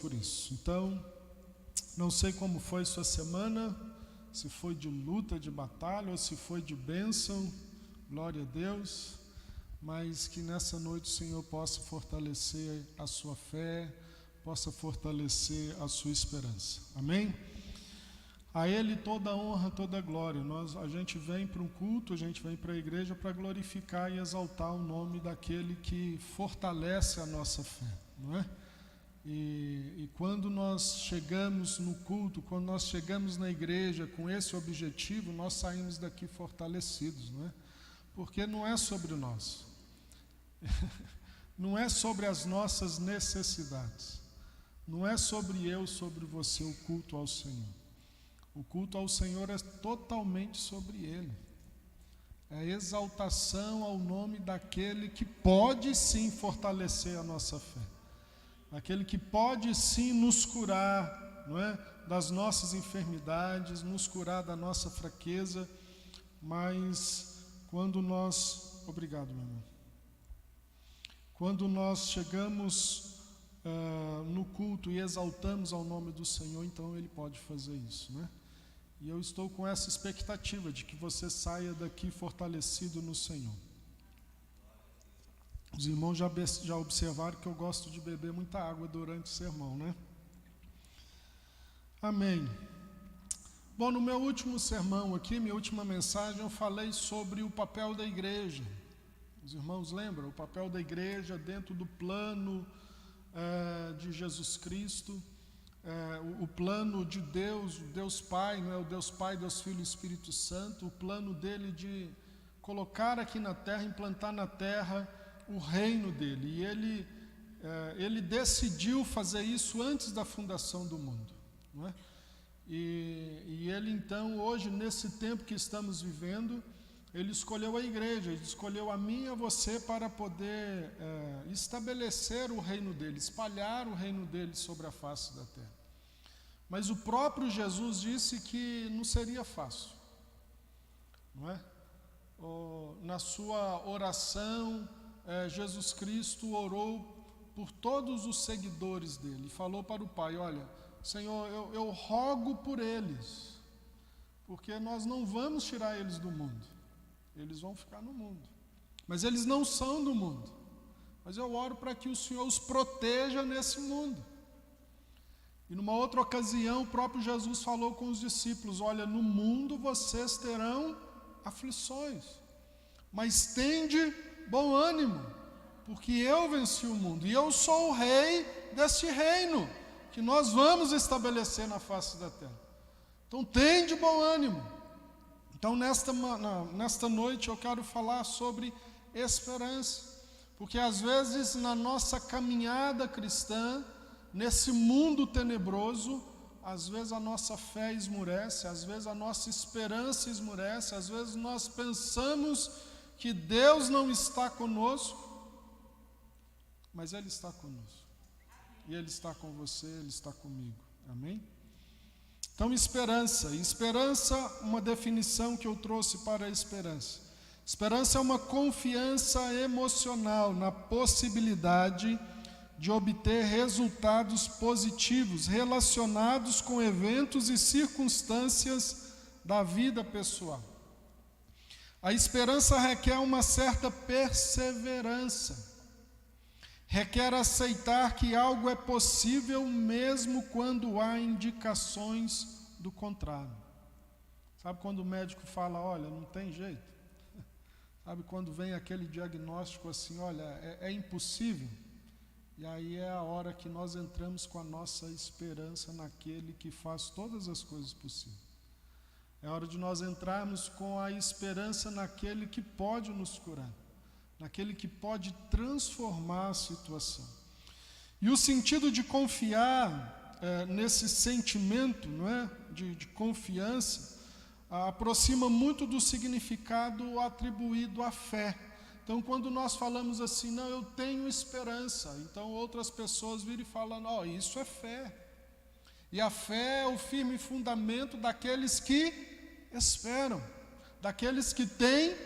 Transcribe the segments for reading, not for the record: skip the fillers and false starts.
por isso. Então, não sei como foi sua semana, se foi de luta, de batalha, ou se foi de bênção, glória a Deus, mas que nessa noite o Senhor possa fortalecer a sua fé, possa fortalecer a sua esperança. Amém? A Ele toda a honra, toda a glória. A gente vem para um culto, a gente vem para a igreja para glorificar e exaltar o nome daquele que fortalece a nossa fé, não é? E quando nós chegamos no culto, quando nós chegamos na igreja com esse objetivo, nós saímos daqui fortalecidos, não é? Porque não é sobre nós, não é sobre as nossas necessidades, não é sobre eu, sobre você, o culto ao Senhor. O culto ao Senhor é totalmente sobre Ele. É a exaltação ao nome daquele que pode sim fortalecer a nossa fé. Aquele que pode sim nos curar, não é? Das nossas enfermidades, nos curar da nossa fraqueza, mas quando nós... Obrigado, meu irmão. Quando nós chegamos no culto e exaltamos ao nome do Senhor, então Ele pode fazer isso, né? E eu estou com essa expectativa de que você saia daqui fortalecido no Senhor. Os irmãos já observaram que eu gosto de beber muita água durante o sermão, né? Amém. Bom, no meu último sermão aqui, minha última mensagem, eu falei sobre o papel da igreja. Os irmãos lembram? O papel da igreja dentro do plano de Jesus Cristo, o plano de Deus, o Deus Pai, não é? O Deus Pai, Deus Filho e Espírito Santo, o plano dele de colocar aqui na terra, implantar na terra o reino dele. E ele decidiu fazer isso antes da fundação do mundo, não é? E ele então, hoje, nesse tempo que estamos vivendo, ele escolheu a igreja, ele escolheu a mim e a você para poder estabelecer o reino dele, espalhar o reino dele sobre a face da terra. Mas o próprio Jesus disse que não seria fácil, não é? Na sua oração, Jesus Cristo orou por todos os seguidores dele e falou para o Pai: olha, Senhor, eu rogo por eles, porque nós não vamos tirar eles do mundo, eles vão ficar no mundo, mas eles não são do mundo, mas eu oro para que o Senhor os proteja nesse mundo. E numa outra ocasião, o próprio Jesus falou com os discípulos: olha, no mundo vocês terão aflições, mas tende bom ânimo, porque eu venci o mundo, e eu sou o rei deste reino, que nós vamos estabelecer na face da terra. Então tende bom ânimo. Então nesta noite eu quero falar sobre esperança, porque às vezes na nossa caminhada cristã, nesse mundo tenebroso, às vezes a nossa fé esmurece, às vezes a nossa esperança esmurece, às vezes nós pensamos que Deus não está conosco, mas Ele está conosco. E Ele está com você, Ele está comigo. Amém? Então, esperança, uma definição que eu trouxe para a esperança. Esperança é uma confiança emocional na possibilidade de obter resultados positivos relacionados com eventos e circunstâncias da vida pessoal. A esperança requer uma certa perseverança, requer aceitar que algo é possível mesmo quando há indicações do contrário. Sabe quando o médico fala: olha, não tem jeito? Sabe quando vem aquele diagnóstico assim: olha, é impossível? E aí é a hora que nós entramos com a nossa esperança naquele que faz todas as coisas possíveis. É hora de nós entrarmos com a esperança naquele que pode nos curar, naquele que pode transformar a situação. E o sentido de confiar, nesse sentimento, não é? de confiança, aproxima muito do significado atribuído à fé. Então, quando nós falamos assim: não, eu tenho esperança, então outras pessoas viram e falam: isso é fé. E a fé é o firme fundamento daqueles que esperam, daqueles que têm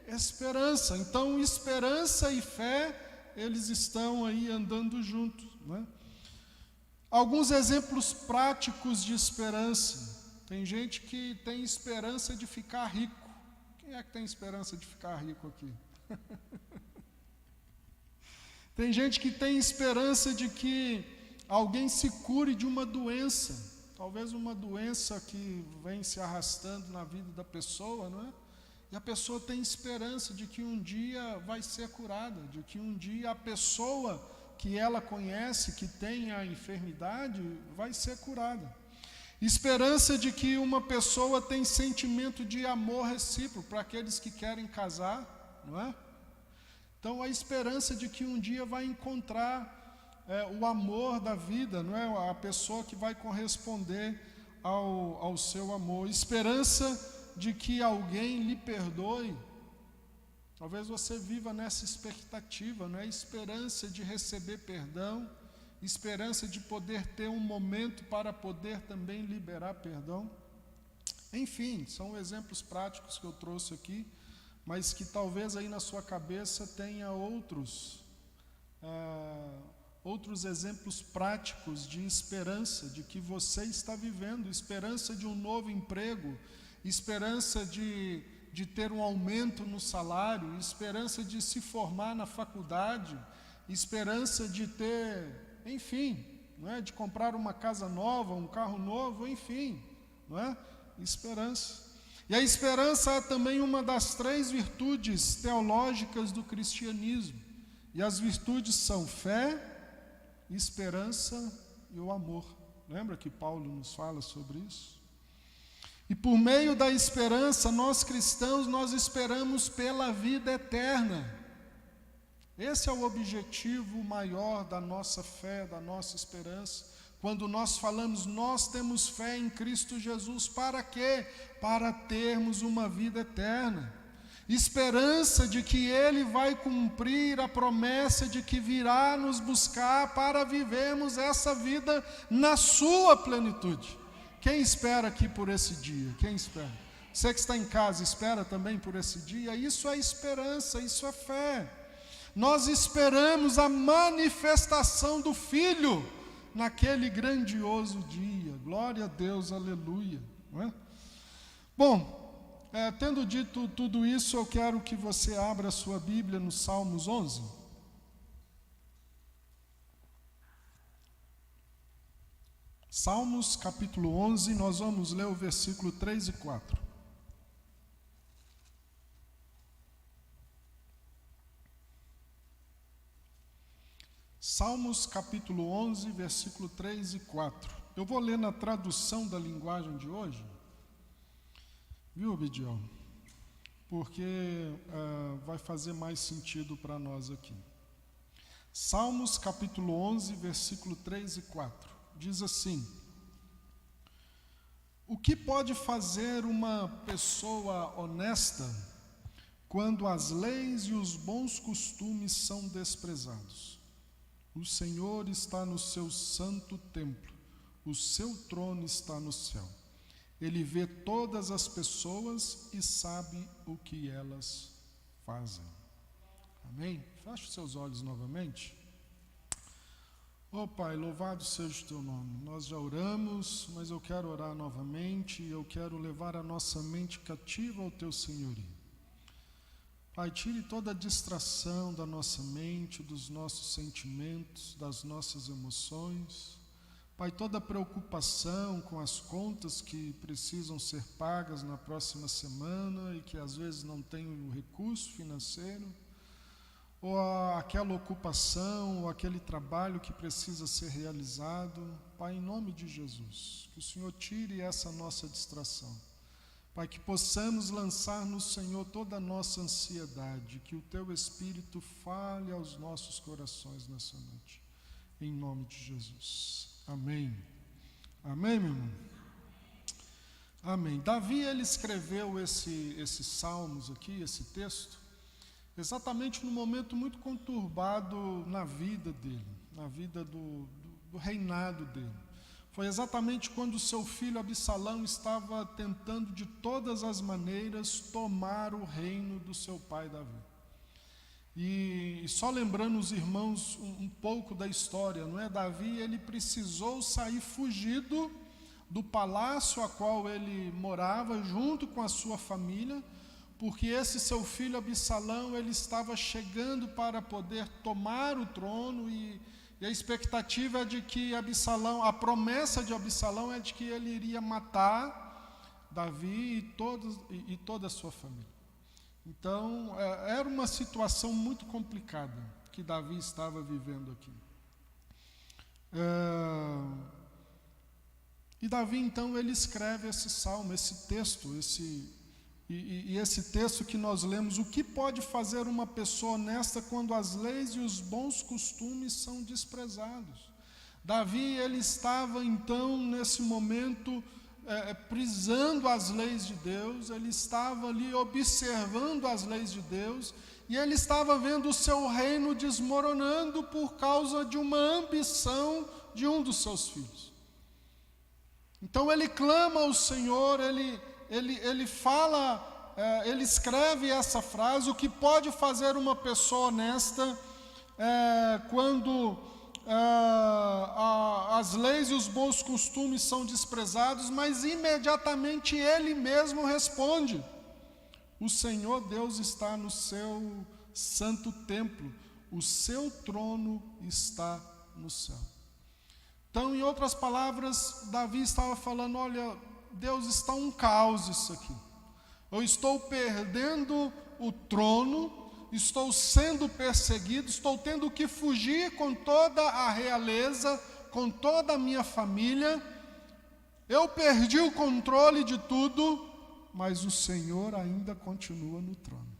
esperança. Então, esperança e fé, eles estão aí andando juntos, não é? Alguns exemplos práticos de esperança. Tem gente que tem esperança de ficar rico. Quem é que tem esperança de ficar rico aqui? Tem gente que tem esperança de que alguém se cure de uma doença. Talvez uma doença que vem se arrastando na vida da pessoa, não é? E a pessoa tem esperança de que um dia vai ser curada, de que um dia a pessoa que ela conhece, que tem a enfermidade, vai ser curada. Esperança de que uma pessoa tem sentimento de amor recíproco para aqueles que querem casar, não é? Então, a esperança de que um dia vai encontrar o amor da vida, não é? A pessoa que vai corresponder ao seu amor. Esperança de que alguém lhe perdoe. Talvez você viva nessa expectativa, não é? Esperança de receber perdão, esperança de poder ter um momento para poder também liberar perdão. Enfim, são exemplos práticos que eu trouxe aqui, mas que talvez aí na sua cabeça tenha outros exemplos práticos de esperança, de que você está vivendo, esperança de um novo emprego, esperança de ter um aumento no salário, esperança de se formar na faculdade, esperança de ter, enfim, não é? De comprar uma casa nova, um carro novo, enfim, não é? Esperança. E a esperança é também uma das 3 virtudes teológicas do cristianismo. E as virtudes são fé, esperança e o amor. Lembra que Paulo nos fala sobre isso? E por meio da esperança, nós cristãos, nós esperamos pela vida eterna. Esse é o objetivo maior da nossa fé, da nossa esperança. Quando nós falamos, nós temos fé em Cristo Jesus, para quê? Para termos uma vida eterna. Esperança de que Ele vai cumprir a promessa de que virá nos buscar para vivermos essa vida na sua plenitude. Quem espera aqui por esse dia? Quem espera? Você que está em casa, espera também por esse dia? Isso é esperança, isso é fé. Nós esperamos a manifestação do Filho naquele grandioso dia. Glória a Deus, aleluia. Não é? Bom, tendo dito tudo isso, eu quero que você abra a sua Bíblia no Salmos 11. Salmos capítulo 11, nós vamos ler o versículo 3 e 4. Salmos capítulo 11, versículo 3 e 4. Eu vou ler na tradução da linguagem de hoje, viu, Bidiel? Porque vai fazer mais sentido para nós aqui. Salmos capítulo 11, versículo 3 e 4. Diz assim: o que pode fazer uma pessoa honesta quando as leis e os bons costumes são desprezados? O Senhor está no seu santo templo, o seu trono está no céu. Ele vê todas as pessoas e sabe o que elas fazem. Amém? Feche os seus olhos novamente. Oh Pai, louvado seja o Teu nome. Nós já oramos, mas eu quero orar novamente e eu quero levar a nossa mente cativa ao Teu senhorio. Pai, tire toda a distração da nossa mente, dos nossos sentimentos, das nossas emoções. Pai, toda a preocupação com as contas que precisam ser pagas na próxima semana e que às vezes não tem o recurso financeiro, ou aquela ocupação, ou aquele trabalho que precisa ser realizado. Pai, em nome de Jesus, que o Senhor tire essa nossa distração. Pai, que possamos lançar no Senhor toda a nossa ansiedade, que o Teu Espírito fale aos nossos corações nessa noite. Em nome de Jesus. Amém. Amém, meu irmão? Amém. Davi, ele escreveu esses salmos aqui, esse texto, exatamente num momento muito conturbado na vida dele, na vida do reinado dele. Foi exatamente quando o seu filho Absalão estava tentando de todas as maneiras tomar o reino do seu pai Davi. E só lembrando os irmãos um pouco da história, não é? Davi, ele precisou sair fugido do palácio a qual ele morava, junto com a sua família, porque esse seu filho Absalão, ele estava chegando para poder tomar o trono, e a expectativa é de que Absalão, a promessa de Absalão é de que ele iria matar Davi e toda a sua família. Então, era uma situação muito complicada que Davi estava vivendo aqui. E Davi, então, ele escreve esse salmo, esse texto, esse texto que nós lemos. O que pode fazer uma pessoa honesta quando as leis e os bons costumes são desprezados? Davi, ele estava, então, nesse momento, prisando as leis de Deus, ele estava ali observando as leis de Deus, e ele estava vendo o seu reino desmoronando por causa de uma ambição de um dos seus filhos. Então ele clama ao Senhor, ele fala, ele escreve essa frase: o que pode fazer uma pessoa honesta quando as leis e os bons costumes são desprezados? Mas imediatamente ele mesmo responde: o Senhor Deus está no seu santo templo, o seu trono está no céu. Então, em outras palavras, Davi estava falando: olha, Deus, está um caos isso aqui. Eu estou perdendo o trono, estou sendo perseguido, estou tendo que fugir com toda a realeza, com toda a minha família. Eu perdi o controle de tudo, mas o Senhor ainda continua no trono.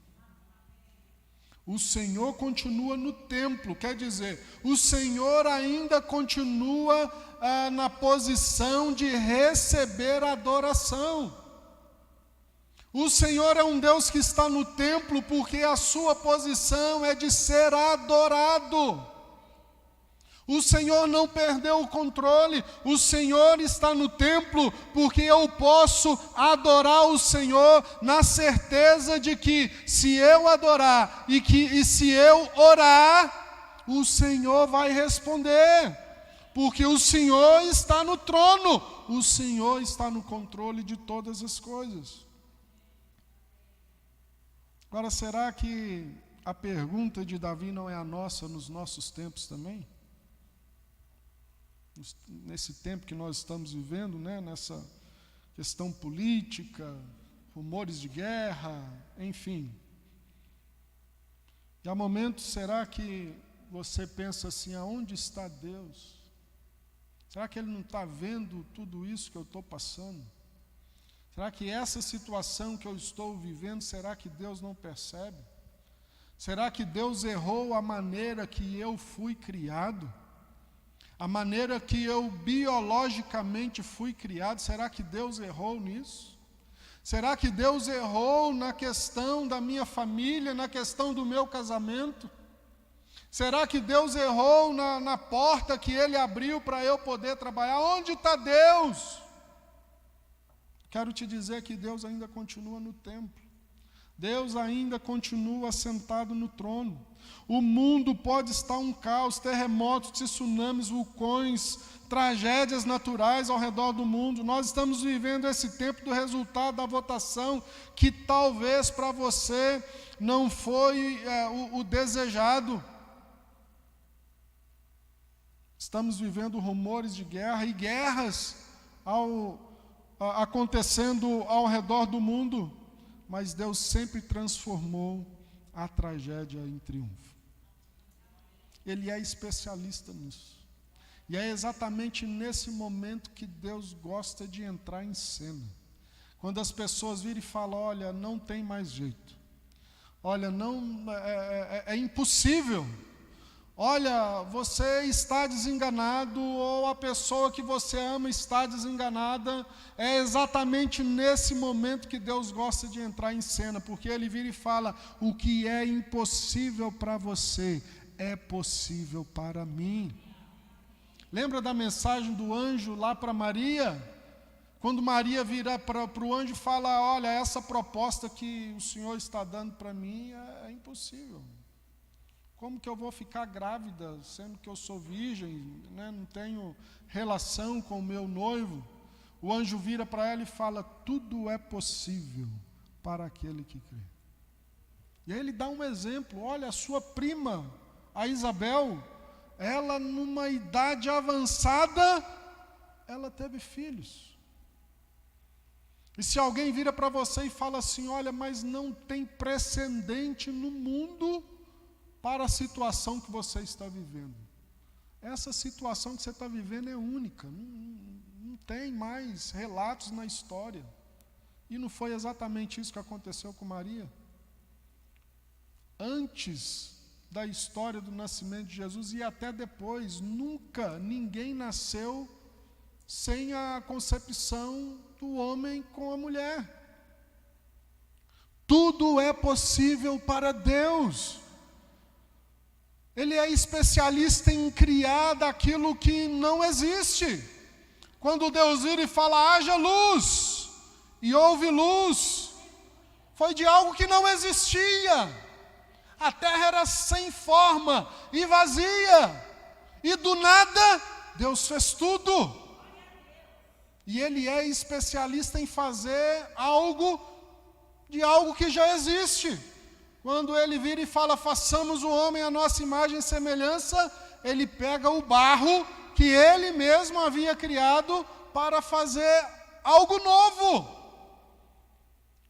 O Senhor continua no templo, quer dizer, o Senhor ainda continua na posição de receber adoração. O Senhor é um Deus que está no templo porque a sua posição é de ser adorado. O Senhor não perdeu o controle, o Senhor está no templo porque eu posso adorar o Senhor na certeza de que se eu adorar e se eu orar, o Senhor vai responder, porque o Senhor está no trono, o Senhor está no controle de todas as coisas. Agora, será que a pergunta de Davi não é a nossa nos nossos tempos também? Nesse tempo que nós estamos vivendo, né, nessa questão política, rumores de guerra, enfim. E há momentos, será que você pensa assim: aonde está Deus? Será que Ele não está vendo tudo isso que eu estou passando? Será que essa situação que eu estou vivendo, será que Deus não percebe? Será que Deus errou a maneira que eu fui criado? A maneira que eu biologicamente fui criado, será que Deus errou nisso? Será que Deus errou na questão da minha família, na questão do meu casamento? Será que Deus errou na porta que Ele abriu para eu poder trabalhar? Onde está Deus? Quero te dizer que Deus ainda continua no templo. Deus ainda continua sentado no trono. O mundo pode estar um caos, terremotos, tsunamis, vulcões, tragédias naturais ao redor do mundo. Nós estamos vivendo esse tempo do resultado da votação, que talvez para você não foi o desejado. Estamos vivendo rumores de guerra e guerras acontecendo ao redor do mundo, mas Deus sempre transformou a tragédia em triunfo. Ele é especialista nisso. E é exatamente nesse momento que Deus gosta de entrar em cena. Quando as pessoas viram e falam: olha, não tem mais jeito. Olha, não, é impossível. Olha, você está desenganado, ou a pessoa que você ama está desenganada. É exatamente nesse momento que Deus gosta de entrar em cena, porque Ele vira e fala: o que é impossível para você é possível para mim. Lembra da mensagem do anjo lá para Maria? Quando Maria vira para o anjo e fala: olha, essa proposta que o Senhor está dando para mim é impossível. Como que eu vou ficar grávida, sendo que eu sou virgem, né? Não tenho relação com o meu noivo? O anjo vira para ela e fala: tudo é possível para aquele que crê. E aí ele dá um exemplo: olha, a sua prima, a Isabel, ela numa idade avançada, ela teve filhos. E se alguém vira para você e fala assim: olha, mas não tem precedente no mundo para a situação que você está vivendo. Essa situação que você está vivendo é única, não tem mais relatos na história. E não foi exatamente isso que aconteceu com Maria? Antes da história do nascimento de Jesus e até depois, nunca ninguém nasceu sem a concepção do homem com a mulher. Tudo é possível para Deus. Ele é especialista em criar daquilo que não existe. Quando Deus vira e fala: haja luz, e houve luz, foi de algo que não existia. A terra era sem forma e vazia, e do nada Deus fez tudo. E Ele é especialista em fazer algo de algo que já existe. Quando Ele vira e fala: façamos o homem à nossa imagem e semelhança, Ele pega o barro que Ele mesmo havia criado para fazer algo novo.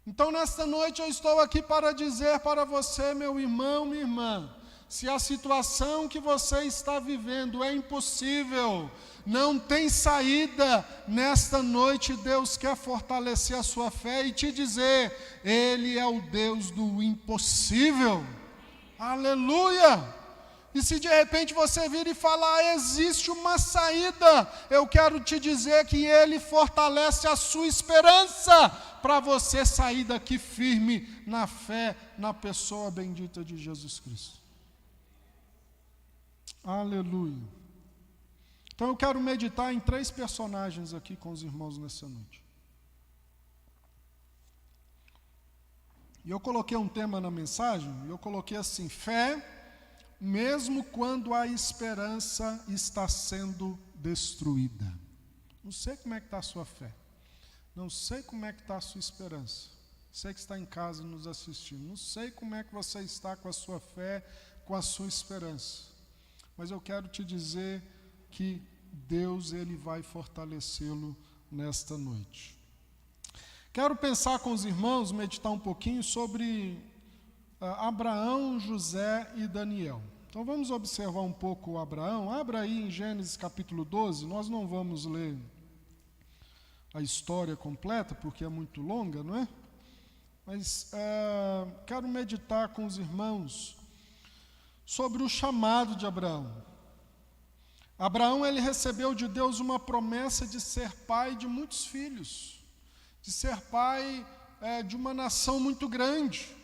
Então, nesta noite eu estou aqui para dizer para você, meu irmão, minha irmã, se a situação que você está vivendo é impossível, não tem saída, nesta noite Deus quer fortalecer a sua fé e te dizer: Ele é o Deus do impossível. Aleluia! E se de repente você vir e falar: existe uma saída, eu quero te dizer que Ele fortalece a sua esperança para você sair daqui firme na fé, na pessoa bendita de Jesus Cristo. Aleluia. Então eu quero meditar em 3 personagens aqui com os irmãos nessa noite. E eu coloquei um tema na mensagem, eu coloquei assim: fé, mesmo quando a esperança está sendo destruída. Não sei como é que está a sua fé, não sei como é que está a sua esperança. Você que está em casa nos assistindo, não sei como é que você está com a sua fé, com a sua esperança. Mas eu quero te dizer que Deus, Ele vai fortalecê-lo nesta noite. Quero pensar com os irmãos, meditar um pouquinho sobre Abraão, José e Daniel. Então vamos observar um pouco Abraão. Abra aí em Gênesis capítulo 12, nós não vamos ler a história completa, porque é muito longa, não é? Mas quero meditar com os irmãos sobre o chamado de Abraão. Abraão, ele recebeu de Deus uma promessa de ser pai de muitos filhos, de ser pai de uma nação muito grande,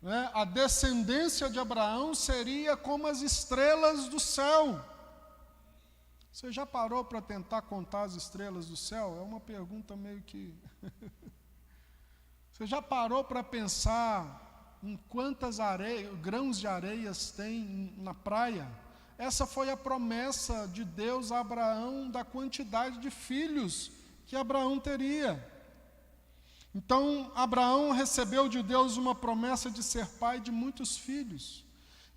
né? A descendência de Abraão seria como as estrelas do céu. Você já parou para tentar contar as estrelas do céu? É uma pergunta meio que... Você já parou para pensar em quantas grãos de areias tem na praia? Essa foi a promessa de Deus a Abraão da quantidade de filhos que Abraão teria. Então, Abraão recebeu de Deus uma promessa de ser pai de muitos filhos.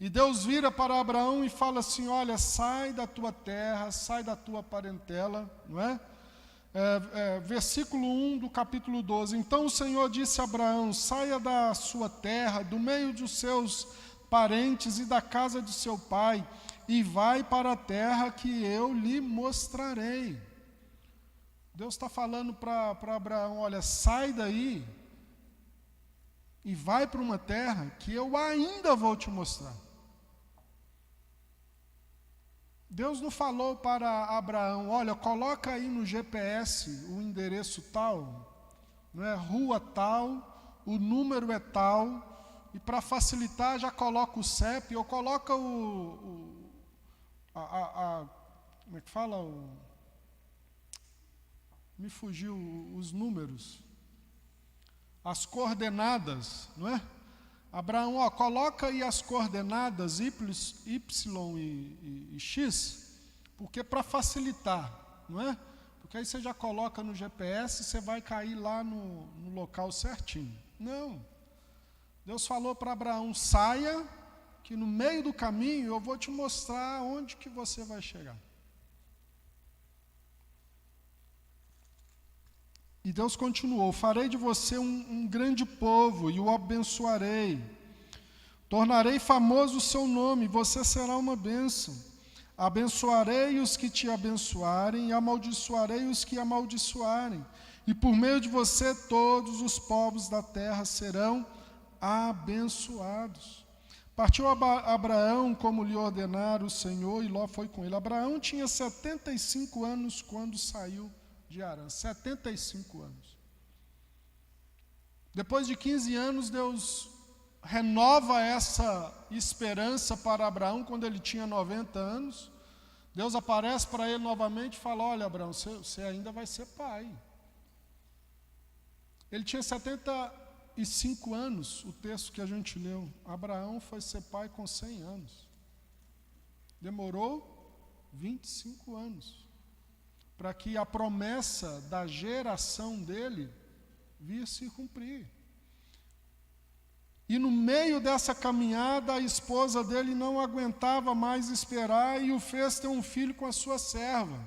E Deus vira para Abraão e fala assim: olha, sai da tua terra, sai da tua parentela, não é? Versículo 1 do capítulo 12. Então o Senhor disse a Abraão: saia da sua terra, do meio dos seus parentes e da casa de seu pai, e vai para a terra que eu lhe mostrarei. Deus está falando para Abraão: olha, sai daí e vai para uma terra que eu ainda vou te mostrar. Deus não falou para Abraão: olha, coloca aí no GPS o endereço tal, não é? Rua tal, o número é tal, e para facilitar já coloca o CEP, ou coloca como é que fala? Me fugiu os números, as coordenadas, não é? Abraão, coloca aí as coordenadas Y e X, porque para facilitar, não é? Porque aí você já coloca no GPS e você vai cair lá no local certinho. Não. Deus falou para Abraão, saia, que no meio do caminho eu vou te mostrar onde que você vai chegar. E Deus continuou, farei de você um grande povo e o abençoarei. Tornarei famoso o seu nome, você será uma bênção. Abençoarei os que te abençoarem e amaldiçoarei os que amaldiçoarem. E por meio de você todos os povos da terra serão abençoados. Partiu Abraão como lhe ordenara o Senhor e Ló foi com ele. Abraão tinha 75 anos quando saiu de Harã, 75 anos. Depois de 15 anos, Deus renova essa esperança para Abraão quando ele tinha 90 anos. Deus aparece para ele novamente e fala, olha Abraão, você ainda vai ser pai. Ele tinha 75 anos, o texto que a gente leu. Abraão foi ser pai com 100 anos. Demorou 25 anos para que a promessa da geração dele visse cumprir. E no meio dessa caminhada, a esposa dele não aguentava mais esperar e o fez ter um filho com a sua serva.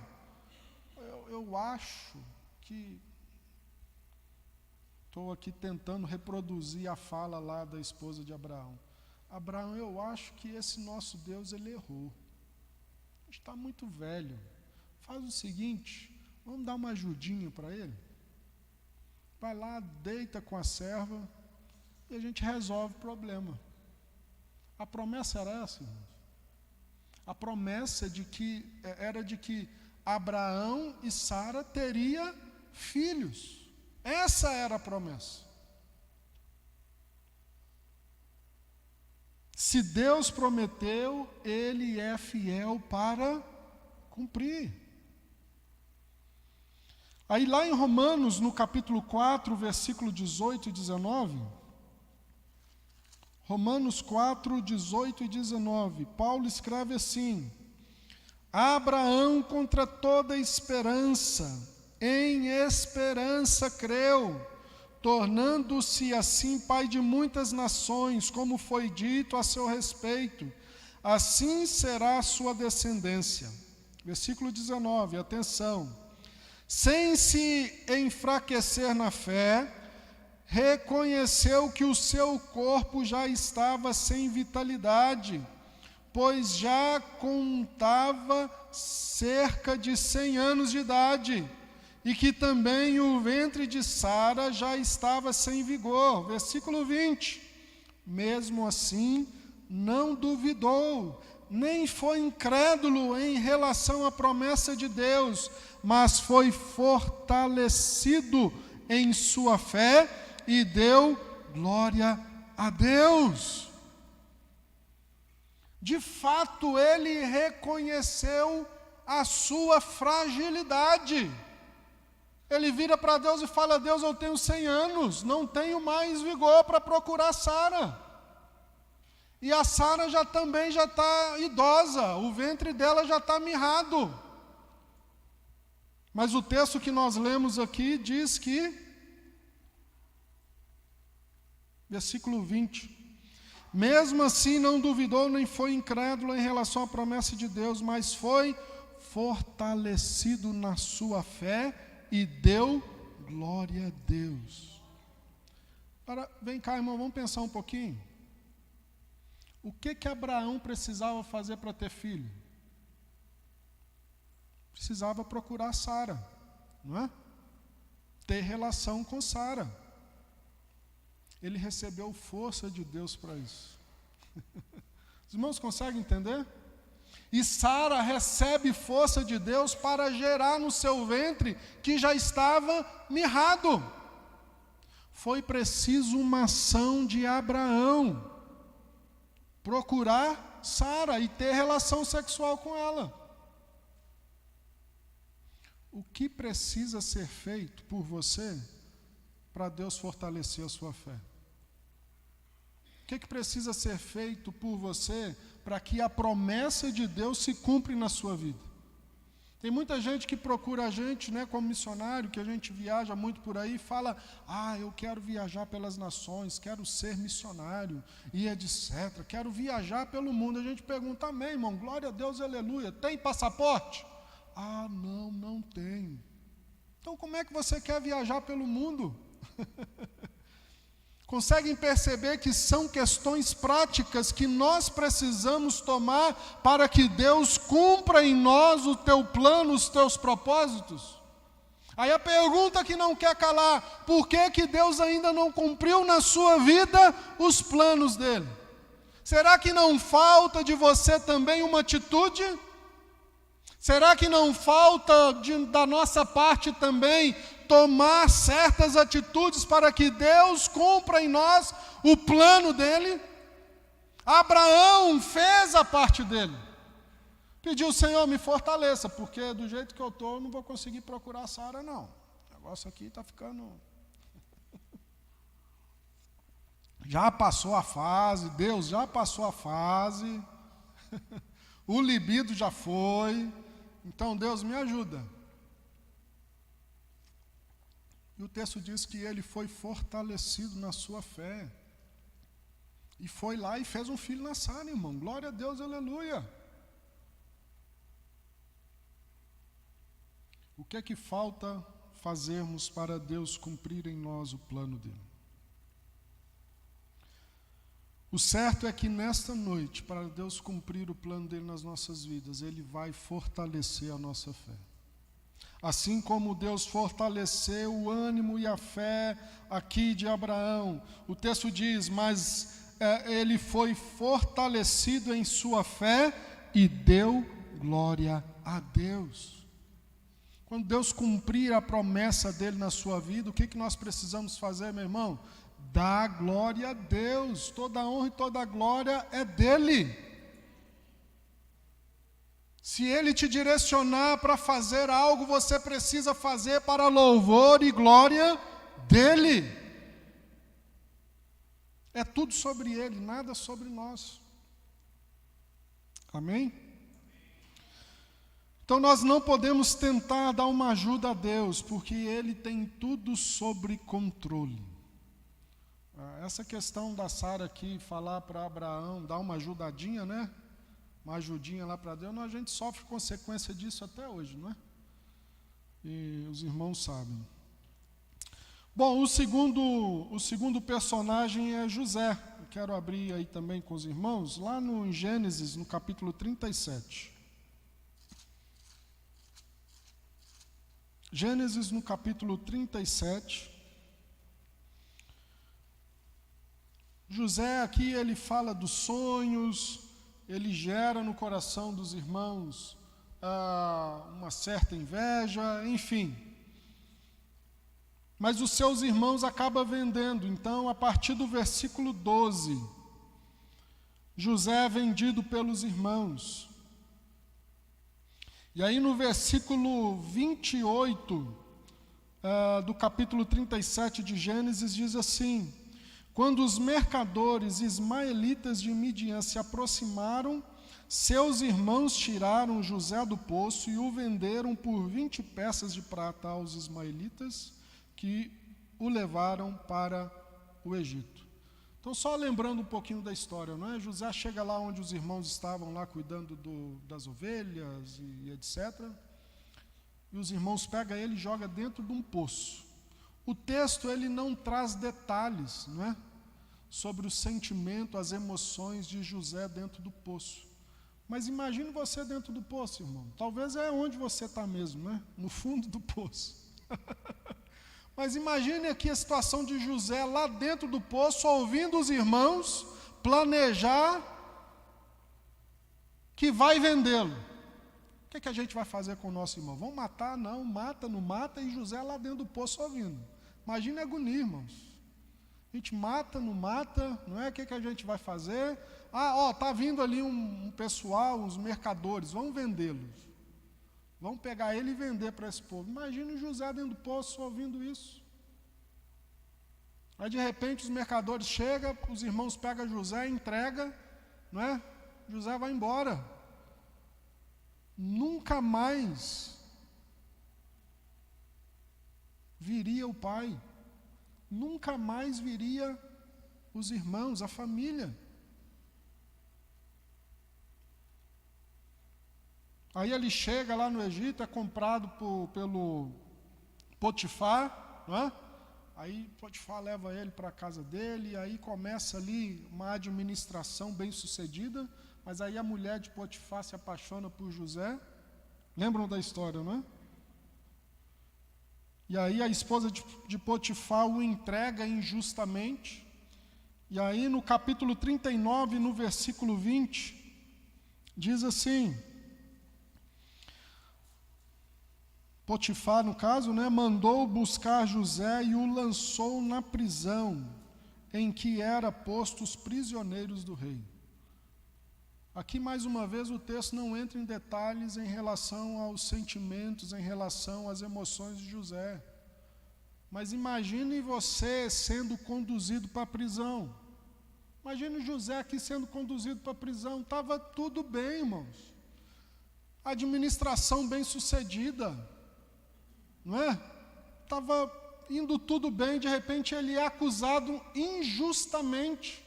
Eu acho que estou aqui tentando reproduzir a fala lá da esposa de Abraão. Abraão, eu acho que esse nosso Deus, ele errou. Está muito velho. Faz o seguinte, vamos dar uma ajudinha para ele? Vai lá, deita com a serva e a gente resolve o problema. A promessa era essa, irmãos. A promessa era de que Abraão e Sara teriam filhos. Essa era a promessa. Se Deus prometeu, Ele é fiel para cumprir. Aí lá em Romanos, no capítulo 4, versículo 18 e 19, Romanos 4, 18 e 19, Paulo escreve assim, Abraão contra toda esperança, em esperança creu, tornando-se assim pai de muitas nações, como foi dito a seu respeito, assim será a sua descendência. Versículo 19, atenção. Sem se enfraquecer na fé, reconheceu que o seu corpo já estava sem vitalidade, pois já contava cerca de 100 anos de idade, e que também o ventre de Sara já estava sem vigor. Versículo 20. Mesmo assim, não duvidou, nem foi incrédulo em relação à promessa de Deus, mas foi fortalecido em sua fé e deu glória a Deus. De fato, ele reconheceu a sua fragilidade. Ele vira para Deus e fala, Deus, eu tenho 100 anos, não tenho mais vigor para procurar Sara. E a Sara já está idosa, o ventre dela já está mirrado. Mas o texto que nós lemos aqui diz que, versículo 20, mesmo assim não duvidou nem foi incrédulo em relação à promessa de Deus, mas foi fortalecido na sua fé e deu glória a Deus. Agora, vem cá, irmão, vamos pensar um pouquinho. O que Abraão precisava fazer para ter filho? Precisava procurar Sara, não é? Ter relação com Sara. Ele recebeu força de Deus para isso. Os irmãos conseguem entender? E Sara recebe força de Deus para gerar no seu ventre que já estava mirrado. Foi preciso uma ação de Abraão. Procurar Sara e ter relação sexual com ela. O que precisa ser feito por você para Deus fortalecer a sua fé? que precisa ser feito por você para que a promessa de Deus se cumpra na sua vida? Tem muita gente que procura a gente, né, como missionário, que a gente viaja muito por aí, e fala, eu quero viajar pelas nações, quero ser missionário, e etc. Quero viajar pelo mundo. A gente pergunta, amém, irmão, glória a Deus, aleluia. Tem passaporte? Não tenho. Então como é que você quer viajar pelo mundo? Conseguem perceber que são questões práticas que nós precisamos tomar para que Deus cumpra em nós o teu plano, os teus propósitos? Aí a pergunta que não quer calar, por que Deus ainda não cumpriu na sua vida os planos dele? Será que não falta de você também uma atitude? Será que não falta da nossa parte também tomar certas atitudes para que Deus cumpra em nós o plano dele? Abraão fez a parte dele. Pediu, Senhor, me fortaleça, porque do jeito que eu estou, eu não vou conseguir procurar Sara, não. O negócio aqui está ficando... Já passou a fase, Deus já passou a fase, o libido já foi, então Deus me ajuda. E o texto diz que ele foi fortalecido na sua fé. E foi lá e fez um filho na Sara, irmão. Glória a Deus, aleluia. O que é que falta fazermos para Deus cumprir em nós o plano dele? O certo é que nesta noite, para Deus cumprir o plano dele nas nossas vidas, ele vai fortalecer a nossa fé. Assim como Deus fortaleceu o ânimo e a fé aqui de Abraão. O texto diz, mas ele foi fortalecido em sua fé e deu glória a Deus. Quando Deus cumprir a promessa dele na sua vida, o que nós precisamos fazer, meu irmão? Dar glória a Deus. Toda a honra e toda a glória é dele. Se ele te direcionar para fazer algo, você precisa fazer para louvor e glória dele. É tudo sobre ele, nada sobre nós. Amém? Então nós não podemos tentar dar uma ajuda a Deus, porque ele tem tudo sob controle. Essa questão da Sara aqui, falar para Abraão, dar uma ajudadinha, né? Uma ajudinha lá para Deus, a gente sofre consequência disso até hoje, não é? E os irmãos sabem. Bom, o segundo personagem é José. Eu quero abrir aí também com os irmãos, lá no Gênesis, no capítulo 37. Gênesis, no capítulo 37. José aqui, ele fala dos sonhos, ele gera no coração dos irmãos uma certa inveja, enfim. Mas os seus irmãos acabam vendendo. Então, a partir do versículo 12, José é vendido pelos irmãos. E aí no versículo 28 do capítulo 37 de Gênesis diz assim: quando os mercadores ismaelitas de Midian se aproximaram, seus irmãos tiraram José do poço e o venderam por 20 peças de prata aos ismaelitas, que o levaram para o Egito. Então, só lembrando um pouquinho da história, não é? José chega lá onde os irmãos estavam lá cuidando das ovelhas e etc. E os irmãos pegam ele e jogam dentro de um poço. O texto, ele não traz detalhes, não é? Sobre o sentimento, as emoções de José dentro do poço. Mas imagine você dentro do poço, irmão. Talvez é onde você está mesmo, né? No fundo do poço. Mas imagine aqui a situação de José lá dentro do poço, ouvindo os irmãos planejar que vai vendê-lo. O que a gente vai fazer com o nosso irmão? Vamos matar? Não, mata, não mata, e José lá dentro do poço ouvindo. Imagine a agonia, irmãos. A gente mata, não mata, não é? O que a gente vai fazer? Está vindo ali um pessoal, uns mercadores, vamos vendê-los. Vamos pegar ele e vender para esse povo. Imagine José dentro do poço ouvindo isso. Aí de repente os mercadores chegam, os irmãos pegam José, entrega, não é? José vai embora. Nunca mais viria o pai, nunca mais viria os irmãos, a família. Aí ele chega lá no Egito, é comprado pelo Potifar, não é? Aí Potifar leva ele para a casa dele, e aí começa ali uma administração bem sucedida, mas aí a mulher de Potifar se apaixona por José. Lembram da história, não é? E aí a esposa de Potifar o entrega injustamente. E aí no capítulo 39, no versículo 20, diz assim: Potifar, no caso, né, mandou buscar José e o lançou na prisão em que era postos prisioneiros do rei. Aqui, mais uma vez, o texto não entra em detalhes em relação aos sentimentos, em relação às emoções de José. Mas imagine você sendo conduzido para a prisão. Imagine José aqui sendo conduzido para a prisão. Estava tudo bem, irmãos. Administração bem sucedida. Não é? Estava indo tudo bem, de repente ele é acusado injustamente.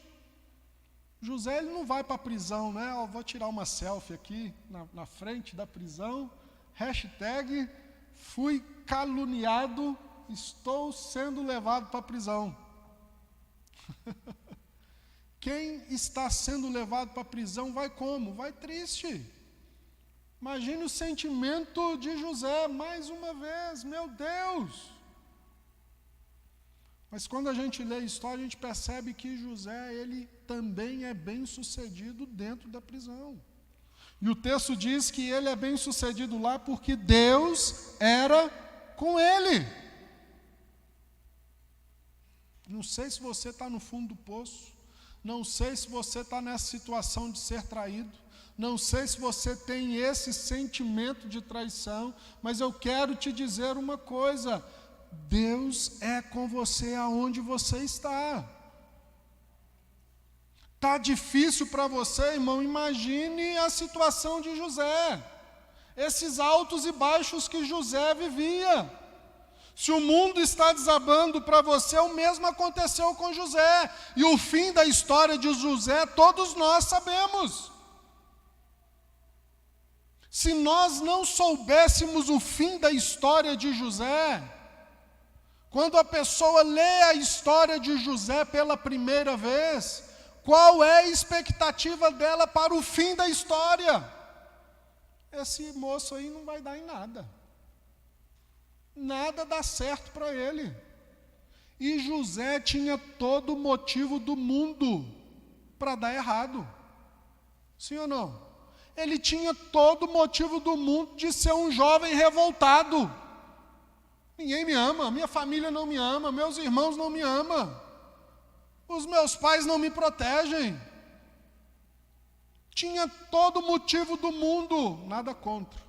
José, ele não vai para a prisão, né? Eu vou tirar uma selfie aqui na frente da prisão, hashtag fui caluniado, estou sendo levado para a prisão. Quem está sendo levado para a prisão vai como? Vai triste. Imagine o sentimento de José, mais uma vez, meu Deus. Mas quando a gente lê a história, a gente percebe que José, ele também é bem sucedido dentro da prisão. E o texto diz que ele é bem sucedido lá porque Deus era com ele. Não sei se você está no fundo do poço, não sei se você está nessa situação de ser traído, não sei se você tem esse sentimento de traição, mas eu quero te dizer uma coisa: Deus é com você aonde você está. Está difícil para você, irmão? Imagine a situação de José, esses altos e baixos que José vivia. Se o mundo está desabando para você, o mesmo aconteceu com José. E o fim da história de José, todos nós sabemos. Se nós não soubéssemos o fim da história de José, quando a pessoa lê a história de José pela primeira vez, qual é a expectativa dela para o fim da história? Esse moço aí não vai dar em nada. Nada dá certo para ele. E José tinha todo o motivo do mundo para dar errado. Sim ou não? Ele tinha todo o motivo do mundo de ser um jovem revoltado. Ninguém me ama, minha família não me ama, meus irmãos não me amam, os meus pais não me protegem. Tinha todo o motivo do mundo, nada contra.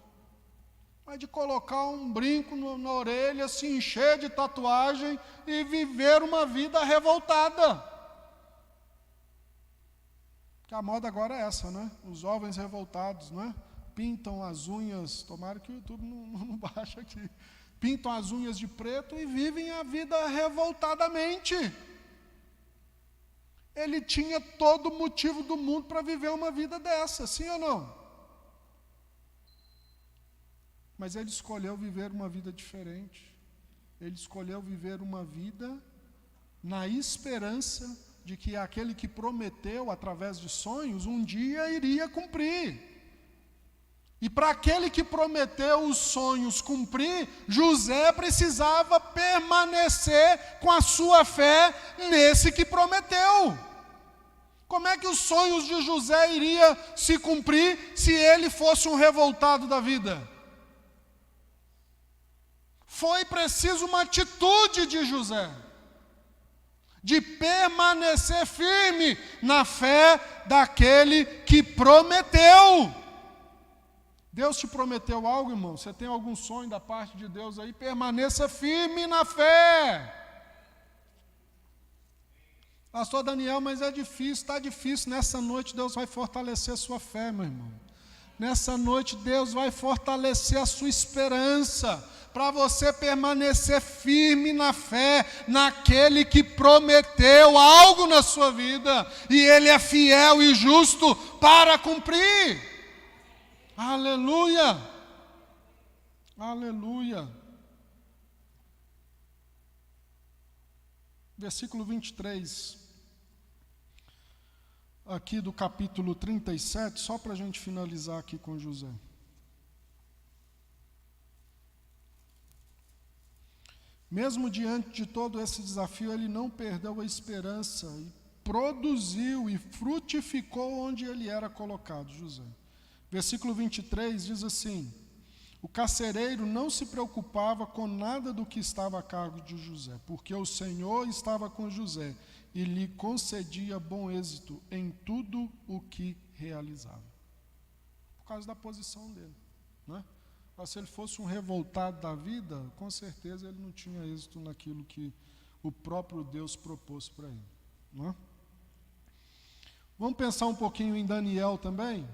Mas de colocar um brinco na orelha, se encher de tatuagem e viver uma vida revoltada. Porque a moda agora é essa, né? Os jovens revoltados, né? Pintam as unhas, tomara que o YouTube não baixe aqui. Pintam as unhas de preto e vivem a vida revoltadamente. Ele tinha todo o motivo do mundo para viver uma vida dessa, sim ou não? Mas ele escolheu viver uma vida diferente. Ele escolheu viver uma vida na esperança de que aquele que prometeu através de sonhos, um dia iria cumprir. E para aquele que prometeu os sonhos cumprir, José precisava permanecer com a sua fé nesse que prometeu. Como é que os sonhos de José iriam se cumprir se ele fosse um revoltado da vida? Foi preciso uma atitude de José, de permanecer firme na fé daquele que prometeu. Deus te prometeu algo, irmão? Você tem algum sonho da parte de Deus aí? Permaneça firme na fé. Pastor Daniel, mas é difícil, está difícil. Nessa noite Deus vai fortalecer a sua fé, meu irmão. Nessa noite Deus vai fortalecer a sua esperança, para você permanecer firme na fé, naquele que prometeu algo na sua vida, e Ele é fiel e justo para cumprir. Aleluia! Aleluia! Versículo 23, aqui do capítulo 37, só para a gente finalizar aqui com José. Mesmo diante de todo esse desafio, ele não perdeu a esperança e produziu e frutificou onde ele era colocado, José. Versículo 23 diz assim: o carcereiro não se preocupava com nada do que estava a cargo de José, porque o Senhor estava com José e lhe concedia bom êxito em tudo o que realizava. Por causa da posição dele, não é? Mas se ele fosse um revoltado da vida, com certeza ele não tinha êxito naquilo que o próprio Deus propôs para ele, não é? Vamos pensar um pouquinho em Daniel também?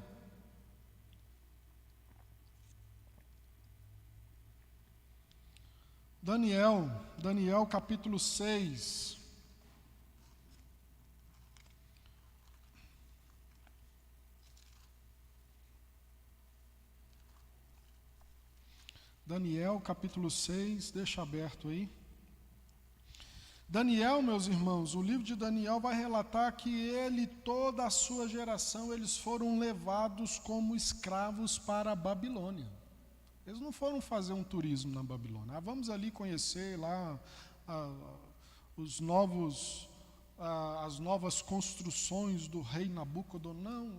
Daniel capítulo 6. Daniel capítulo 6, deixa aberto aí. Daniel, meus irmãos, o livro de Daniel vai relatar que ele e toda a sua geração, eles foram levados como escravos para a Babilônia. Eles não foram fazer um turismo na Babilônia. Vamos ali conhecer lá as novas construções do rei Nabucodonosor. Não,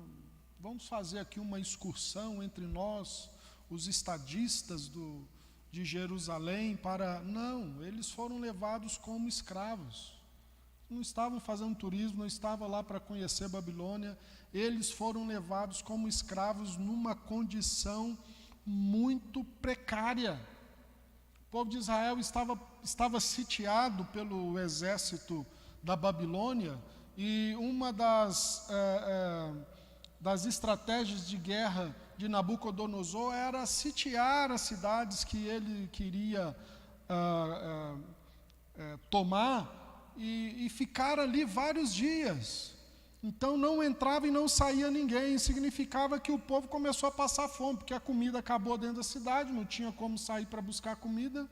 vamos fazer aqui uma excursão entre nós, os estadistas de Jerusalém, Não, eles foram levados como escravos. Não estavam fazendo turismo, não estavam lá para conhecer Babilônia. Eles foram levados como escravos numa condição muito precária. O povo de Israel estava sitiado pelo exército da Babilônia, e uma das estratégias de guerra de Nabucodonosor era sitiar as cidades que ele queria tomar e ficar ali vários dias. Então não entrava e não saía ninguém. Significava que o povo começou a passar fome, porque a comida acabou dentro da cidade, não tinha como sair para buscar comida.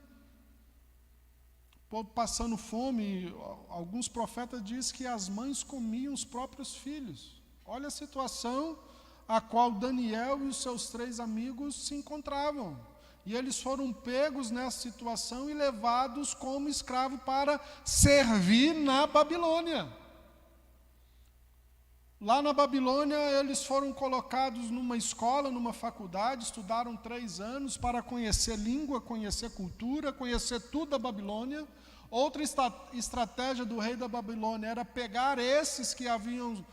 O povo passando fome. Alguns profetas dizem que as mães comiam os próprios filhos. Olha a situação a qual Daniel e os seus 3 amigos se encontravam. E eles foram pegos nessa situação e levados como escravo para servir na Babilônia. Lá na Babilônia, eles foram colocados numa escola, numa faculdade, estudaram 3 anos para conhecer língua, conhecer cultura, conhecer tudo da Babilônia. Outra estratégia do rei da Babilônia era pegar esses que haviam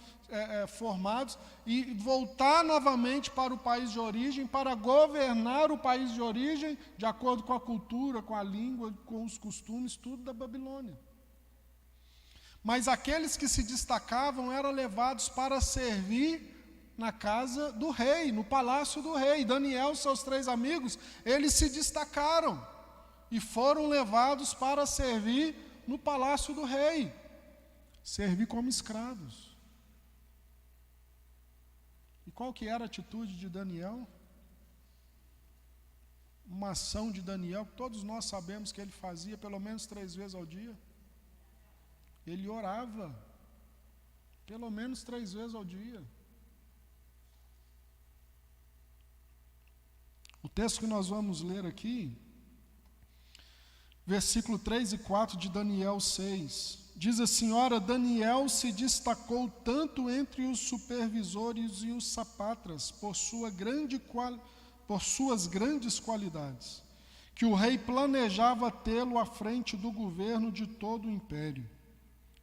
formados e voltar novamente para o país de origem, para governar o país de origem, de acordo com a cultura, com a língua, com os costumes, tudo da Babilônia. Mas aqueles que se destacavam eram levados para servir na casa do rei, no palácio do rei. Daniel e seus 3 amigos, eles se destacaram e foram levados para servir no palácio do rei, servir como escravos. E qual que era a atitude de Daniel? Uma ação de Daniel que todos nós sabemos que ele fazia pelo menos 3 vezes ao dia. Ele orava pelo menos 3 vezes ao dia. O texto que nós vamos ler aqui, versículo 3 e 4 de Daniel 6, diz assim: ora, Daniel se destacou tanto entre os supervisores e os sapatras por suas grandes qualidades, que o rei planejava tê-lo à frente do governo de todo o império.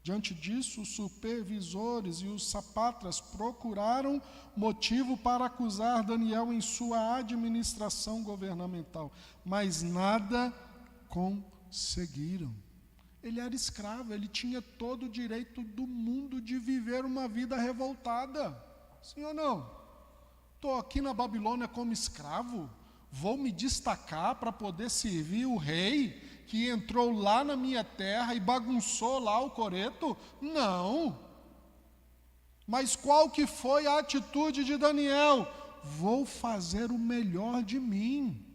Diante disso, os supervisores e os sapatras procuraram motivo para acusar Daniel em sua administração governamental, mas nada conseguiram. Ele era escravo, ele tinha todo o direito do mundo de viver uma vida revoltada. Sim ou não? Estou aqui na Babilônia como escravo, vou me destacar para poder servir o rei que entrou lá na minha terra e bagunçou lá o coreto? Não. Mas qual que foi a atitude de Daniel? Vou fazer o melhor de mim.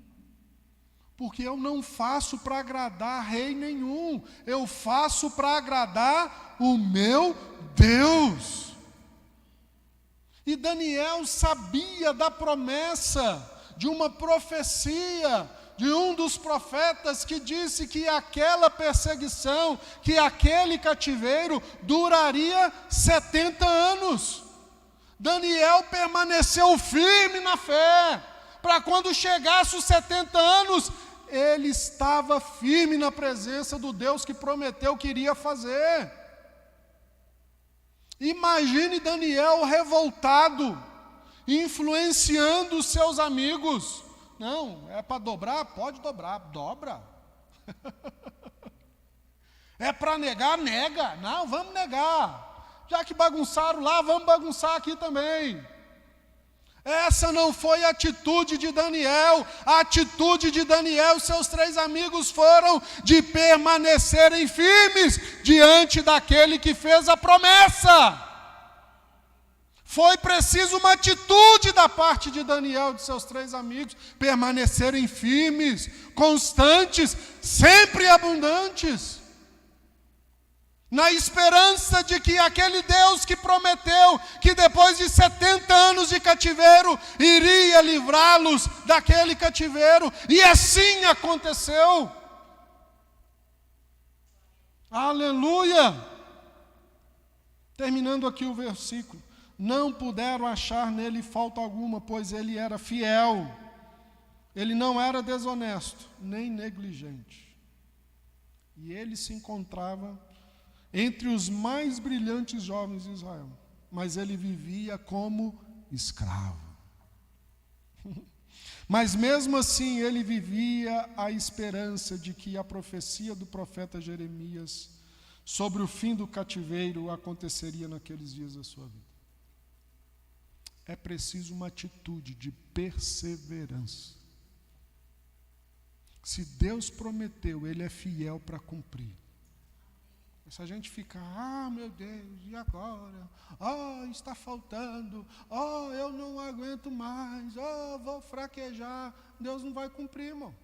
Porque eu não faço para agradar rei nenhum, eu faço para agradar o meu Deus. E Daniel sabia da promessa, de uma profecia, de um dos profetas que disse que aquela perseguição, que aquele cativeiro duraria 70 anos. Daniel permaneceu firme na fé, para quando chegasse os 70 anos, ele estava firme na presença do Deus que prometeu que iria fazer. Imagine Daniel revoltado, influenciando os seus amigos. Não, é para dobrar? Pode dobrar, dobra. É para negar? Nega. Não, vamos negar. Já que bagunçaram lá, vamos bagunçar aqui também. Essa não foi a atitude de Daniel. A atitude de Daniel e seus 3 amigos foram de permanecerem firmes diante daquele que fez a promessa. Foi preciso uma atitude da parte de Daniel e de seus 3 amigos, permanecerem firmes, constantes, sempre abundantes, na esperança de que aquele Deus que prometeu que depois de 70 anos de cativeiro iria livrá-los daquele cativeiro, e assim aconteceu. Aleluia! Terminando aqui o versículo. Não puderam achar nele falta alguma, pois ele era fiel. Ele não era desonesto, nem negligente. E ele se encontrava entre os mais brilhantes jovens de Israel, mas ele vivia como escravo. Mas mesmo assim ele vivia a esperança de que a profecia do profeta Jeremias sobre o fim do cativeiro aconteceria naqueles dias da sua vida. É preciso uma atitude de perseverança. Se Deus prometeu, Ele é fiel para cumprir. Se a gente fica, meu Deus, e agora? Está faltando, eu não aguento mais, vou fraquejar. Deus não vai cumprir, irmão.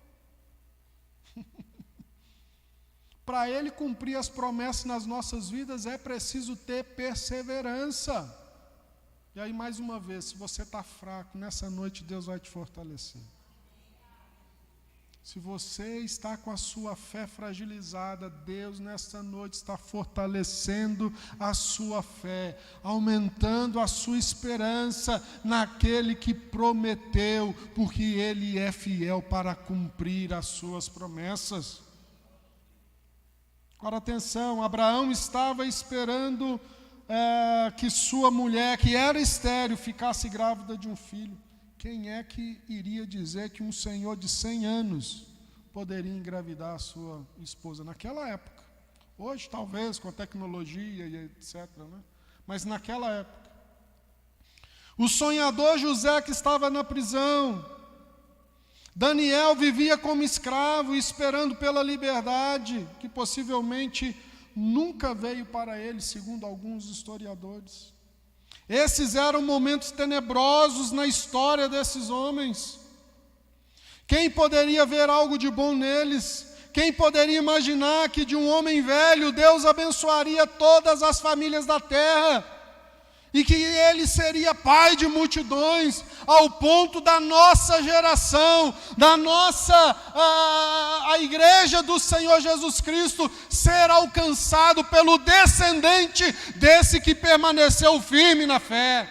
Para Ele cumprir as promessas nas nossas vidas, é preciso ter perseverança. E aí, mais uma vez, se você está fraco, nessa noite Deus vai te fortalecer. Se você está com a sua fé fragilizada, Deus nessa noite está fortalecendo a sua fé, aumentando a sua esperança naquele que prometeu, porque Ele é fiel para cumprir as suas promessas. Agora atenção, Abraão estava esperando que sua mulher, que era estéril, ficasse grávida de um filho. Quem é que iria dizer que um senhor de 100 anos poderia engravidar a sua esposa naquela época? Hoje, talvez, com a tecnologia e etc., né? Mas naquela época. O sonhador José, que estava na prisão. Daniel vivia como escravo, esperando pela liberdade, que possivelmente nunca veio para ele, segundo alguns historiadores. Esses eram momentos tenebrosos na história desses homens. Quem poderia ver algo de bom neles? Quem poderia imaginar que de um homem velho Deus abençoaria todas as famílias da terra? E que ele seria pai de multidões, ao ponto da nossa geração, a igreja do Senhor Jesus Cristo, ser alcançado pelo descendente desse que permaneceu firme na fé.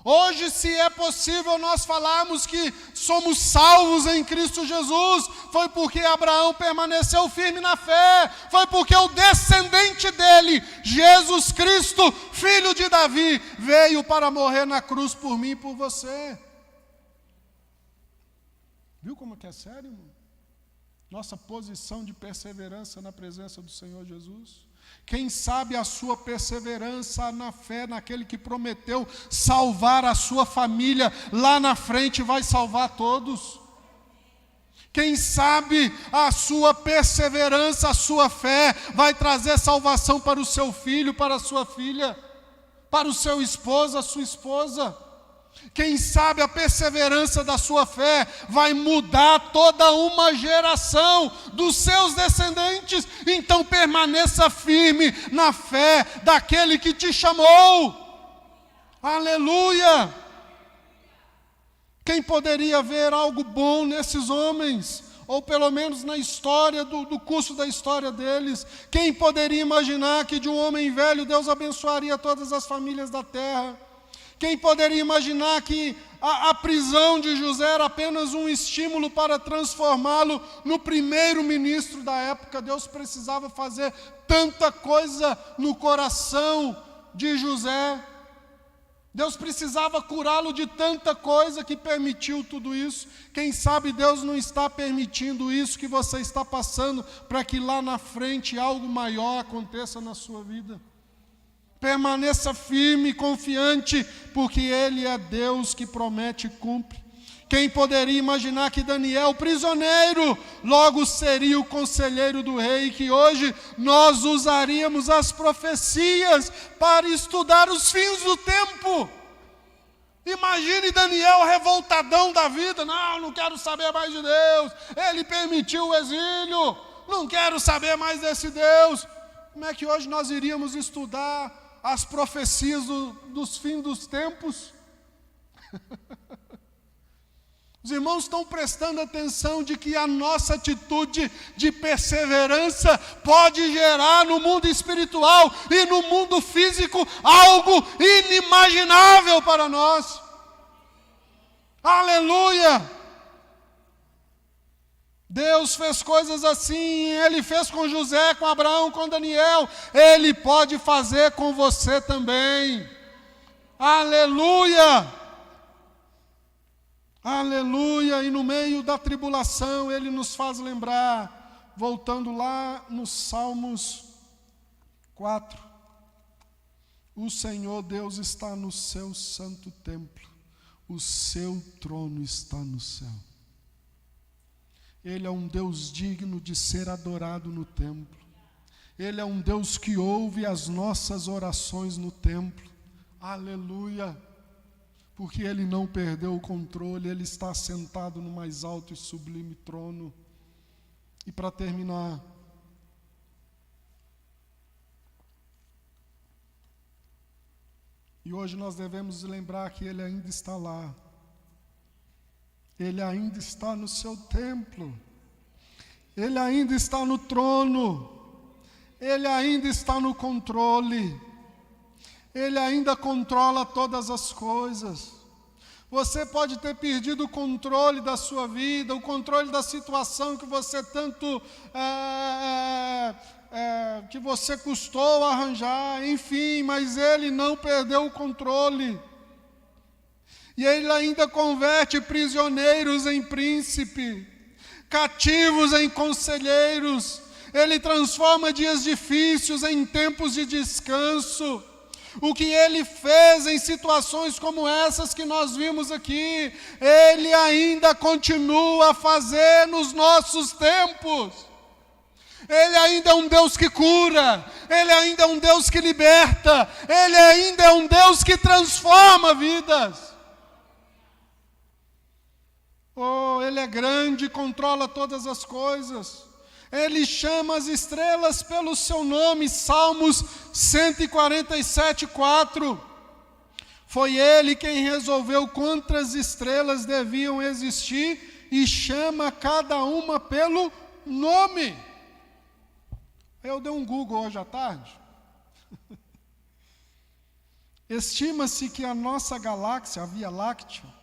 Hoje, se é possível nós falarmos que somos salvos em Cristo Jesus, foi porque Abraão permaneceu firme na fé, foi porque o descendente dele, Jesus Cristo, filho de Davi, veio para morrer na cruz por mim e por você. Viu como que é sério, irmão? Nossa posição de perseverança na presença do Senhor Jesus. Quem sabe a sua perseverança na fé naquele que prometeu salvar a sua família, lá na frente vai salvar todos. Quem sabe a sua perseverança, a sua fé, vai trazer salvação para o seu filho, para a sua filha, para o seu esposo, a sua esposa. Quem sabe a perseverança da sua fé vai mudar toda uma geração dos seus descendentes. Então permaneça firme na fé daquele que te chamou. Aleluia! Quem poderia ver algo bom nesses homens? Ou pelo menos na história, do curso da história deles. Quem poderia imaginar que de um homem velho Deus abençoaria todas as famílias da terra? Quem poderia imaginar que a prisão de José era apenas um estímulo para transformá-lo no primeiro ministro da época? Deus precisava fazer tanta coisa no coração de José. Deus precisava curá-lo de tanta coisa que permitiu tudo isso. Quem sabe Deus não está permitindo isso que você está passando para que lá na frente algo maior aconteça na sua vida. Permaneça firme e confiante, porque Ele é Deus que promete e cumpre. Quem poderia imaginar que Daniel, prisioneiro, logo seria o conselheiro do rei, que hoje nós usaríamos as profecias para estudar os fins do tempo. Imagine Daniel revoltadão da vida. Não quero saber mais de Deus. Ele permitiu o exílio. Não quero saber mais desse Deus. Como é que hoje nós iríamos estudar as profecias dos fins dos tempos? Os irmãos estão prestando atenção de que a nossa atitude de perseverança pode gerar no mundo espiritual e no mundo físico algo inimaginável para nós. Aleluia! Deus fez coisas assim, Ele fez com José, com Abraão, com Daniel. Ele pode fazer com você também. Aleluia! Aleluia! E no meio da tribulação, Ele nos faz lembrar, voltando lá nos Salmos 4, o Senhor Deus está no seu santo templo, o seu trono está no céu. Ele é um Deus digno de ser adorado no templo. Ele é um Deus que ouve as nossas orações no templo. Aleluia! Porque Ele não perdeu o controle, Ele está sentado no mais alto e sublime trono. E para terminar, e hoje nós devemos lembrar que Ele ainda está lá. Ele ainda está no seu templo. Ele ainda está no trono. Ele ainda está no controle. Ele ainda controla todas as coisas. Você pode ter perdido o controle da sua vida, o controle da situação que você tanto que você custou arranjar, enfim, mas Ele não perdeu o controle. E Ele ainda converte prisioneiros em príncipe, cativos em conselheiros. Ele transforma dias difíceis em tempos de descanso. O que Ele fez em situações como essas que nós vimos aqui, Ele ainda continua a fazer nos nossos tempos. Ele ainda é um Deus que cura, Ele ainda é um Deus que liberta, Ele ainda é um Deus que transforma vidas. Oh, Ele é grande, controla todas as coisas. Ele chama as estrelas pelo seu nome, Salmos 147, 4. Foi Ele quem resolveu quantas estrelas deviam existir e chama cada uma pelo nome. Eu dei um Google hoje à tarde. Estima-se que a nossa galáxia, a Via Láctea,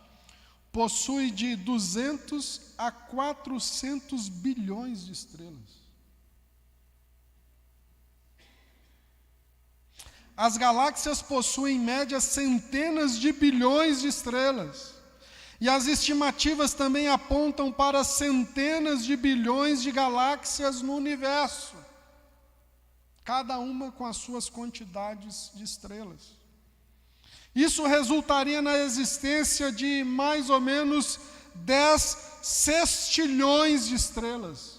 possui de 200 a 400 bilhões de estrelas. As galáxias possuem em média centenas de bilhões de estrelas. E as estimativas também apontam para centenas de bilhões de galáxias no universo, cada uma com as suas quantidades de estrelas. Isso resultaria na existência de mais ou menos 10 sextilhões de estrelas.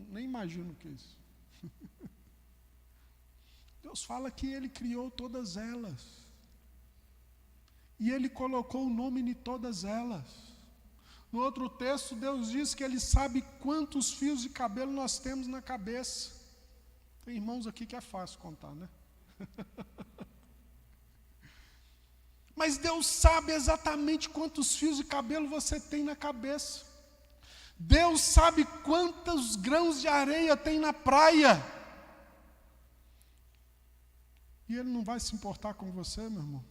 Nem imagino o que é isso. Deus fala que Ele criou todas elas. E Ele colocou o nome em todas elas. No outro texto, Deus diz que Ele sabe quantos fios de cabelo nós temos na cabeça. Tem irmãos aqui que é fácil contar, né? Mas Deus sabe exatamente quantos fios de cabelo você tem na cabeça. Deus sabe quantos grãos de areia tem na praia. E Ele não vai se importar com você, meu irmão?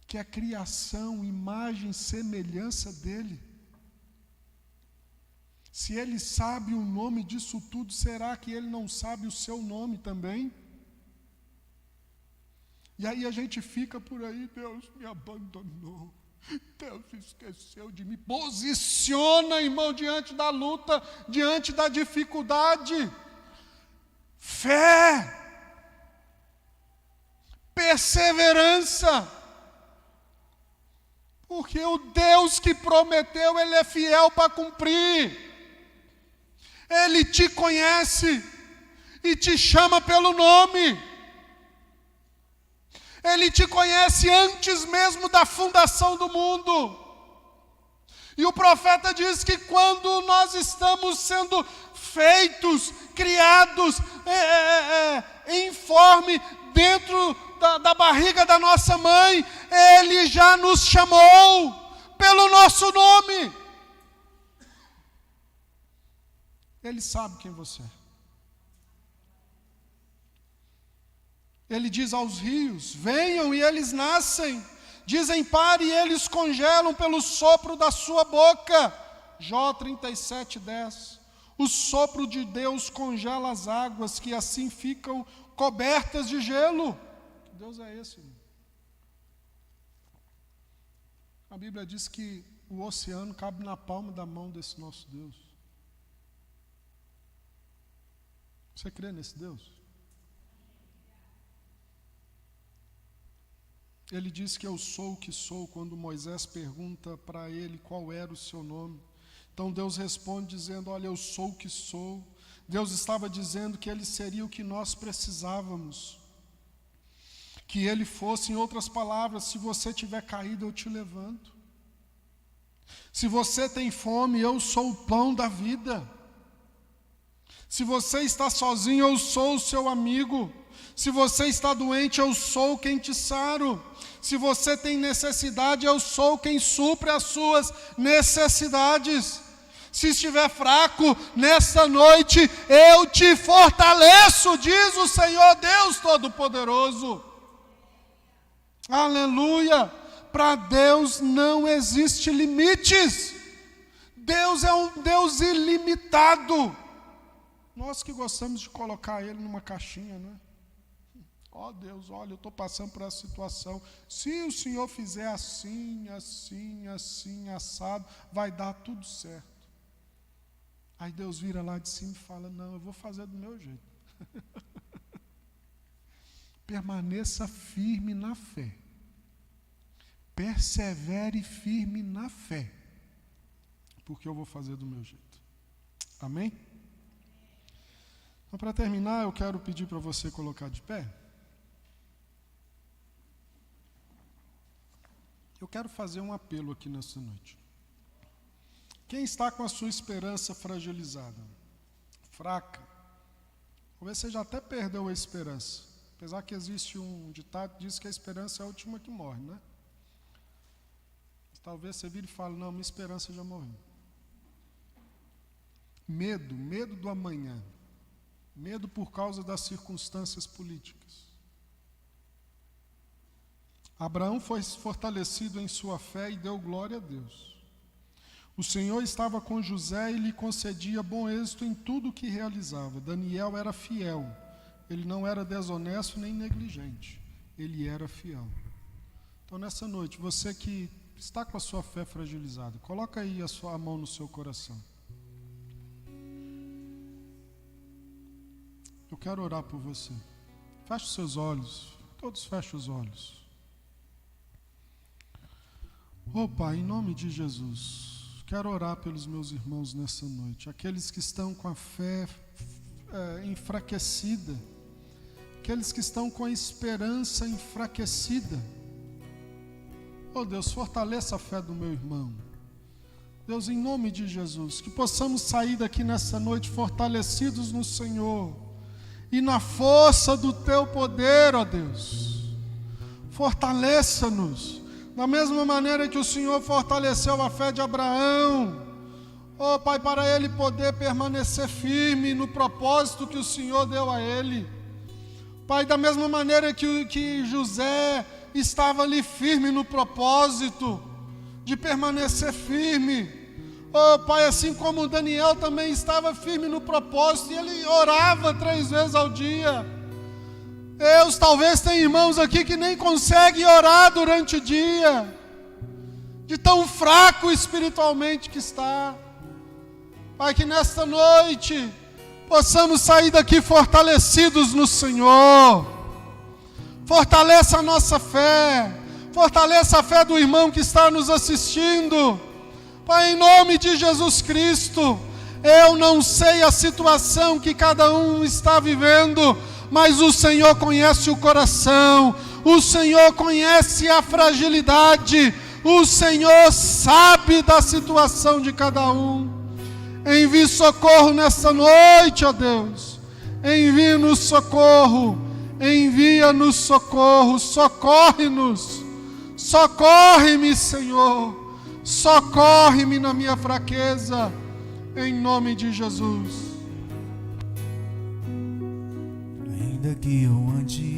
Que é a criação, imagem, semelhança dEle. Se Ele sabe o nome disso tudo, será que Ele não sabe o seu nome também? E aí a gente fica por aí, Deus me abandonou, Deus esqueceu de mim. Posiciona, irmão, diante da luta, diante da dificuldade. Fé, perseverança. Porque o Deus que prometeu, Ele é fiel para cumprir. Ele te conhece e te chama pelo nome. Ele te conhece antes mesmo da fundação do mundo. E o profeta diz que quando nós estamos sendo feitos, criados, em forma dentro da barriga da nossa mãe, Ele já nos chamou pelo nosso nome. Ele sabe quem você é. Ele diz aos rios, venham e eles nascem. Dizem pare e eles congelam pelo sopro da sua boca. Jó 37:10. O sopro de Deus congela as águas, que assim ficam cobertas de gelo. Que Deus é esse, irmão? A Bíblia diz que o oceano cabe na palma da mão desse nosso Deus. Você crê nesse Deus? Ele diz que eu sou o que sou, quando Moisés pergunta para ele qual era o seu nome. Então Deus responde dizendo, olha, eu sou o que sou. Deus estava dizendo que Ele seria o que nós precisávamos. Que Ele fosse, em outras palavras, se você tiver caído, eu te levanto. Se você tem fome, eu sou o pão da vida. Se você está sozinho, eu sou o seu amigo. Se você está doente, eu sou quem te saro. Se você tem necessidade, eu sou quem supre as suas necessidades. Se estiver fraco, nesta noite, eu te fortaleço, diz o Senhor Deus Todo-Poderoso. Aleluia! Para Deus não existe limites. Deus é um Deus ilimitado. Nós que gostamos de colocar Ele numa caixinha, né? Ó Deus, olha, eu estou passando por essa situação. Se o Senhor fizer assim, assim, assim, assado, vai dar tudo certo. Aí Deus vira lá de cima e fala, não, eu vou fazer do meu jeito. Permaneça firme na fé. Persevere firme na fé. Porque eu vou fazer do meu jeito. Amém? Então, para terminar, eu quero pedir para você colocar de pé. Eu quero fazer um apelo aqui nessa noite. Quem está com a sua esperança fragilizada, fraca, talvez você já até perdeu a esperança. Apesar que existe um ditado que diz que a esperança é a última que morre, né? Mas talvez você vire e fale, não, minha esperança já morreu. Medo do amanhã. Medo por causa das circunstâncias políticas. Abraão foi fortalecido em sua fé e deu glória a Deus. O Senhor estava com José e lhe concedia bom êxito em tudo o que realizava. Daniel era fiel. Ele não era desonesto nem negligente. Ele era fiel. Então, nessa noite, você que está com a sua fé fragilizada, coloca aí a mão no seu coração. Eu quero orar por você. Feche os seus olhos, todos fechem os olhos. Oh Pai, em nome de Jesus, quero orar pelos meus irmãos nessa noite, aqueles que estão com a fé enfraquecida, aqueles que estão com a esperança enfraquecida. Oh Deus, fortaleça a fé do meu irmão. Deus, em nome de Jesus, que possamos sair daqui nessa noite fortalecidos no Senhor e na força do Teu poder, ó Deus. Fortaleça-nos da mesma maneira que o Senhor fortaleceu a fé de Abraão. Oh Pai, para ele poder permanecer firme no propósito que o Senhor deu a ele. Pai, da mesma maneira que José estava ali firme no propósito de permanecer firme. Oh Pai, assim como Daniel também estava firme no propósito e ele orava 3 vezes ao dia. Deus, talvez tem irmãos aqui que nem conseguem orar durante o dia, de tão fraco espiritualmente que está. Pai, que nesta noite possamos sair daqui fortalecidos no Senhor. Fortaleça a nossa fé, fortaleça a fé do irmão que está nos assistindo. Pai, em nome de Jesus Cristo, eu não sei a situação que cada um está vivendo, mas o Senhor conhece o coração, o Senhor conhece a fragilidade, o Senhor sabe da situação de cada um. Envie socorro nessa noite, ó Deus. Envie-nos socorro, envia-nos socorro, socorre-nos. Socorre-me, Senhor, socorre-me na minha fraqueza, em nome de Jesus. Ainda que eu ande